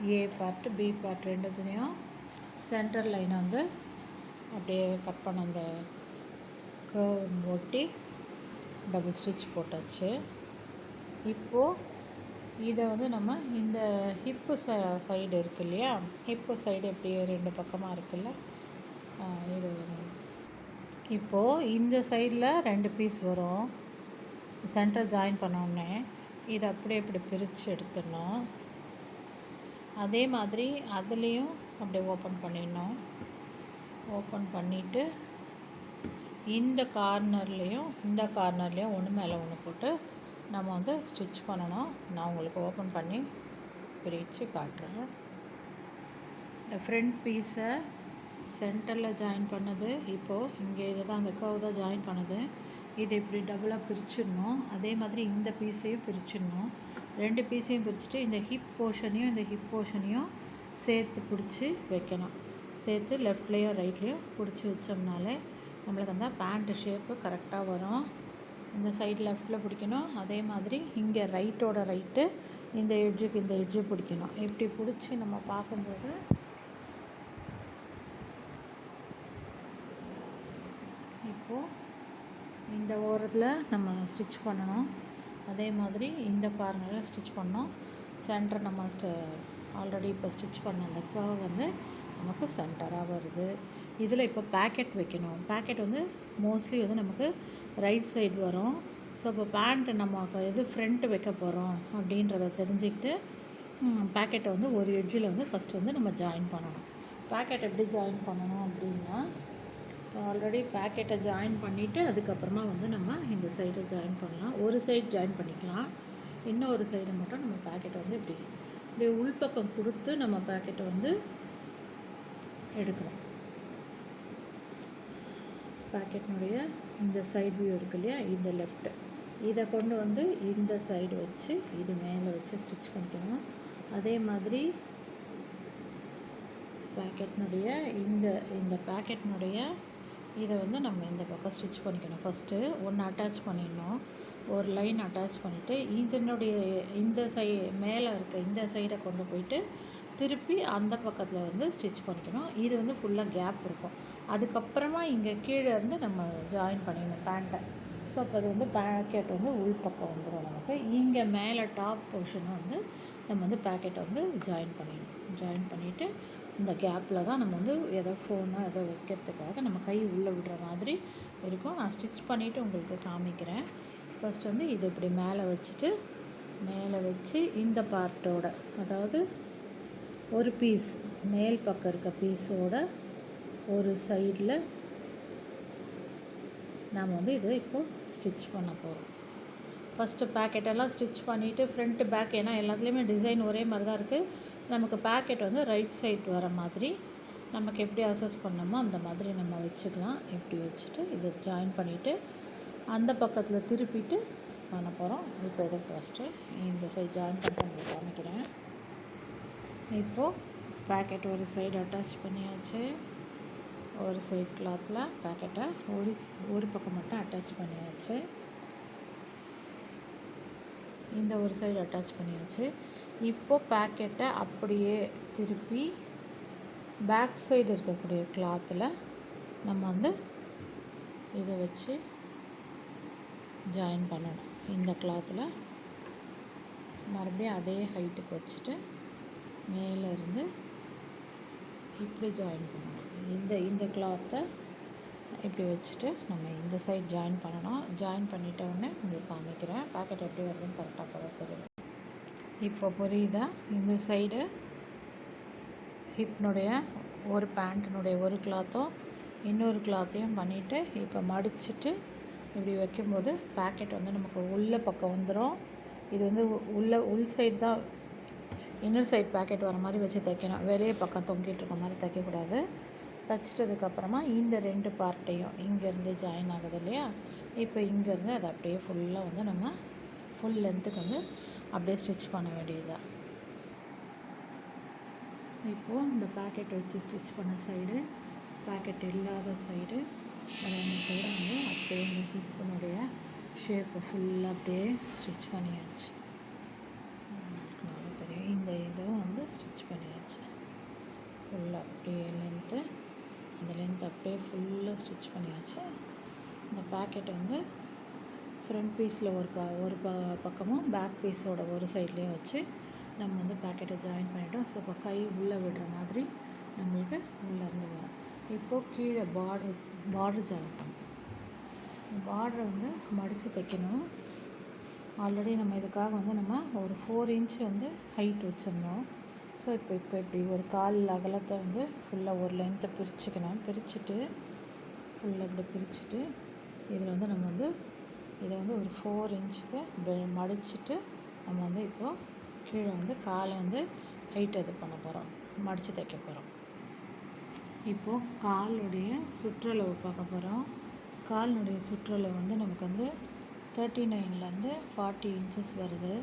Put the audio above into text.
A part be part ரெண்டுத்துலேயும் centre லைனை வந்து அப்படியே கட் பண்ண அந்த கர்வ் ஒட்டி டபுள் ஸ்டிச் போட்டாச்சு. இப்போது இதை வந்து நம்ம இந்த ஹிப்பு சைடு இருக்கு இல்லையா, ஹிப்பு சைடு எப்படியே ரெண்டு பக்கமாக இருக்குல்ல, இது இப்போது இந்த சைடில் 2 பீஸ் வரும். சென்டர் ஜாயின் பண்ணோடனே இதை அப்படியே இப்படி பிரித்து எடுத்துடணும். அதே மாதிரி அதுலேயும் அப்படியே ஓப்பன் பண்ணிடணும். ஓப்பன் பண்ணிவிட்டு இந்த கார்னர்லேயும் ஒன்று மேலே ஒன்று போட்டு நம்ம வந்து ஸ்டிச் பண்ணணும். நான் உங்களுக்கு ஓப்பன் பண்ணி பிரித்து காட்டுறேன். இந்த ஃப்ரண்ட் பீஸை சென்டரில் ஜாயின் பண்ணது, இப்போது இங்கே இதை தான் அந்த கர்வ் தான் ஜாயின் பண்ணது. இது இப்படி டபுளாக பிரிச்சிடணும். அதே மாதிரி இந்த பீஸையும் பிரிச்சிடணும். 2 பீஸையும் பிரிச்சுட்டு இந்த ஹிப் போர்ஷனையும் சேர்த்து பிடிச்சி வைக்கணும். சேர்த்து லெஃப்ட்லேயும் ரைட்லேயும் பிடிச்சி வச்சோம்னாலே நம்மளுக்கு அந்த பேண்ட்டு ஷேப்பு கரெக்டாக வரும். இந்த சைடு லெஃப்டில் பிடிக்கணும். அதே மாதிரி இங்கே ரைட்டோட ரைட்டு இந்த எட்ஜு பிடிக்கணும். இப்படி பிடிச்சி நம்ம பார்க்கும்போது இப்போது இந்த ஓரத்தில் நம்ம ஸ்டிச் பண்ணணும். அதே மாதிரி இந்த கார்னரில் ஸ்டிச் பண்ணோம். சென்டர் நம்ம ஆல்ரெடி இப்போ ஸ்டிச் பண்ண அந்த கர்வ் வந்து நமக்கு சென்டராக வருது. இதில் இப்போ பேக்கெட் வைக்கணும். பேக்கெட் வந்து மோஸ்ட்லி வந்து நமக்கு ரைட் சைடு வரும். ஸோ இப்போ பேண்ட்டு நம்ம எது ஃப்ரண்ட்டு வைக்க போகிறோம் அப்படின்றத தெரிஞ்சுக்கிட்டு பேக்கெட்டை வந்து ஒரு எட்ஜில் வந்து ஃபஸ்ட்டு வந்து நம்ம ஜாயின் பண்ணணும். பேக்கெட் எப்படி ஜாயின் பண்ணணும் அப்படின்னா, ஆல்ரெடி பேக்கெட்டை ஜாயின் பண்ணிவிட்டு அதுக்கப்புறமா வந்து நம்ம இந்த சைடை ஜாயின் பண்ணலாம். ஒரு சைடு ஜாயின் பண்ணிக்கலாம், இன்னொரு சைடை மட்டும் நம்ம பேக்கெட்டை வந்து இப்படி உள்பக்கம் கொடுத்து நம்ம பேக்கெட்டை வந்து எடுக்கணும். பேக்கெட்னுடைய இந்த சைடு வியூ இருக்கு இல்லையா, இந்த லெஃப்ட்டு இதை கொண்டு வந்து இந்த சைடு வச்சு இது மேலே வச்சு ஸ்டிச் பண்ணிக்கணும். அதே மாதிரி பேக்கெட்னுடைய இந்த பேக்கெட்னுடைய இதை வந்து நம்ம இந்த பக்கம் ஸ்டிச் பண்ணிக்கணும். ஃபஸ்ட்டு ஒன்று அட்டாச் பண்ணிடணும். ஒரு லைன் அட்டாச் பண்ணிவிட்டு இதனுடைய இந்த மேலே இருக்க இந்த சைடை கொண்டு போயிட்டு திருப்பி அந்த பக்கத்தில் வந்து ஸ்டிச் பண்ணிக்கணும். இது வந்து ஃபுல்லாக கேப் இருக்கும். அதுக்கப்புறமா இங்கே கீழே இருந்து நம்ம ஜாயின் பண்ணிடணும் பேண்ட்டை. ஸோ அப்போ அது வந்து பேக்கெட் வந்து உள்பக்கம் வந்துடும் நமக்கு. இங்கே மேலே டாப் போர்ஷனை வந்து நம்ம வந்து பேக்கெட்டை வந்து ஜாயின் பண்ணிவிட்டு இந்த கேப்பில் தான் நம்ம வந்து ஏதோ ஃபோனோ ஏதோ வைக்கிறதுக்காக நம்ம கை உள்ளே விடுற மாதிரி இருக்கும். நான் ஸ்டிச் பண்ணிவிட்டு உங்களுக்கு காமிக்கிறேன். ஃபஸ்ட் வந்து இது இப்படி மேலே வச்சு இந்த பார்ட்டோட, அதாவது ஒரு பீஸ் மேல் பக்கம் இருக்க பீஸோட ஒரு சைடில் நாம் வந்து இதை இப்போது ஸ்டிச் பண்ண போகிறோம். ஃபஸ்ட்டு பேக்கெட்டெல்லாம் ஸ்டிச் பண்ணிவிட்டு ஃப்ரண்ட்டு பேக், ஏன்னா எல்லாத்துலேயுமே டிசைன் ஒரே மாதிரி தான் இருக்குது. நமக்கு பேக்கெட் வந்து ரைட் சைடு வர மாதிரி நமக்கு எப்படி அசஸ் பண்ணோமோ அந்த மாதிரி நம்ம வச்சுக்கலாம். இப்படி வச்சுட்டு இதை ஜாயின் பண்ணிவிட்டு அந்த பக்கத்தில் திருப்பிட்டு பண்ண போகிறோம். இப்போ இதை ஃபஸ்ட்டு இந்த சைடு ஜாயின் பண்ணிட்டு உங்களுக்கு காமிக்கிறேன். இப்போது பேக்கெட் ஒரு சைடு அட்டாச் பண்ணியாச்சு. ஒரு சைடு கிளாத்தில் பேக்கெட்டை ஒரு பக்கம் மட்டும் அட்டாச் பண்ணியாச்சு. இந்த ஒரு சைடு அட்டாச் பண்ணியாச்சு. இப்போது பேக்கெட்டை அப்படியே திருப்பி பேக் சைடு இருக்கக்கூடிய கிளாத்தில் நம்ம வந்து இதை வச்சு ஜாயின் பண்ணணும். இந்த கிளாத்தில் மறுபடியும் அதே ஹைட்டுக்கு வச்சுட்டு மேலே இருந்து இப்படி ஜாயின் பண்ணணும். இந்த கிளாத்தை இப்படி வச்சுட்டு நம்ம இந்த சைடு ஜாயின் பண்ணணும். ஜாயின் பண்ணிட்ட உடனே உங்களுக்கு காமிக்கிறேன் பேக்கெட் எப்படி வருதுன்னு கரெக்டாக பார்க்க தெரியும். இப்போ புரியுதா? இந்த சைடு ஹிப்னுடைய ஒரு பேண்ட்டினுடைய ஒரு கிளாத்தும் இன்னொரு கிளாத்தையும் பண்ணிவிட்டு இப்போ மடிச்சுட்டு இப்படி வைக்கும்போது பேக்கெட் வந்து நமக்கு உள்ள பக்கம் வந்துடும். இது வந்து உள் சைடு தான், இன்னொரு சைடு பேக்கெட் வர மாதிரி வச்சு தைக்கணும். வெளியே பக்கம் தொங்கிட்டு இருக்க மாதிரி தைக்கக்கூடாது. தைச்சிட்டதுக்கப்புறமா இந்த 2 பார்ட்டையும் இங்கேருந்து ஜாயின் ஆகுது இல்லையா, இப்போ இங்கேருந்து அதை அப்படியே ஃபுல்லாக வந்து நம்ம ஃபுல் லென்த்துக்கு வந்து அப்படியே ஸ்டிச் பண்ண வேண்டியதுதான். இப்போது இந்த பேக்கெட் வச்சு ஸ்டிச் பண்ண சைடு, பேக்கெட் இல்லாத சைடு, ரெண்டு சைடு வந்து அப்படியே இந்த ஹிப்பினுடைய ஷேப்பை ஃபுல்லாக அப்படியே ஸ்டிச் பண்ணியாச்சு. நல்லா தெரியும். இந்த இதுவும் வந்து ஸ்டிச் பண்ணி லென்த் அப்படியே ஃபுல்லாக ஸ்டிச் பண்ணியாச்சு. இந்த பேக்கெட் வந்து ஃப்ரண்ட் பீஸில் ஒரு பக்கமும் பேக் பீஸோட ஒரு சைட்லேயும் வச்சு நம்ம வந்து பேக்கெட்டை ஜாயின் பண்ணிட்டோம். ஸோ இப்போ கை உள்ளே விடுற மாதிரி நம்மளுக்கு உள்ளேருந்து வரும். இப்போது கீழே பார்டர் ஜாயின் பண்ணணும். பார்டரை வந்து மடித்து தைக்கணும். ஆல்ரெடி நம்ம இதுக்காக வந்து நம்ம ஒரு 4 இன்ச் வந்து ஹைட் வச்சுருந்தோம். ஸோ இப்போ இப்படி ஒரு கால் அகலத்தை வந்து ஃபுல்லாக ஒரு லென்த்தை பிரிச்சுக்கணும். பிரிச்சுட்டு ஃபுல்லாக இப்படி பிரிச்சுட்டு இதில் வந்து நம்ம வந்து இதை வந்து ஒரு 4 இன்ச்சுக்கு மடிச்சுட்டு நம்ம வந்து இப்போது கீழே வந்து காலை வந்து ஹைட் இது பண்ண போகிறோம், மடித்து தைக்க போகிறோம். இப்போது காலுடைய சுற்றளவு பார்க்க போகிறோம். காலினுடைய சுற்றளவு வந்து நமக்கு வந்து 39லேருந்து 40 இன்ச்சஸ் வருது.